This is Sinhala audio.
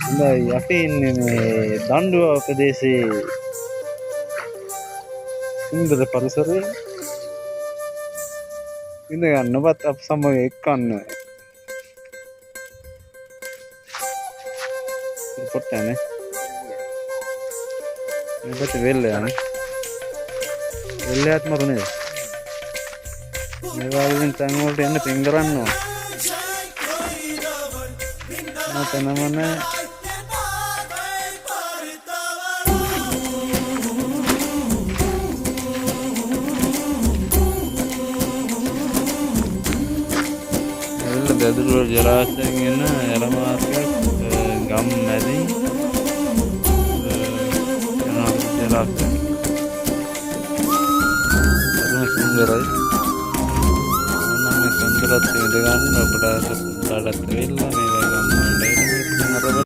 හොඳයි අපි ඉන්නේ මේ දණ්ඩුව ප්‍රදේශයේ සුන්දර පරිසරයේ ඉඳ ගන්න ඔබත් අප සමග එක්කන්න පොට්ටනේ මේකට වෙල්ල යන්නේ වෙල්ලයක් මරුනේ මේ වලින් තැන් වලට යන්න පින් කරන්න ඕන තනමන දෙදුර ජලාශයෙන් එන එළමාර්ගයක් ගම් මැදින් ජලාශය සුන්දරයි නම් සුන්දරත්වය ඉඳ ගන්න ඔබට වෙල්ලා මේ ගම් වලට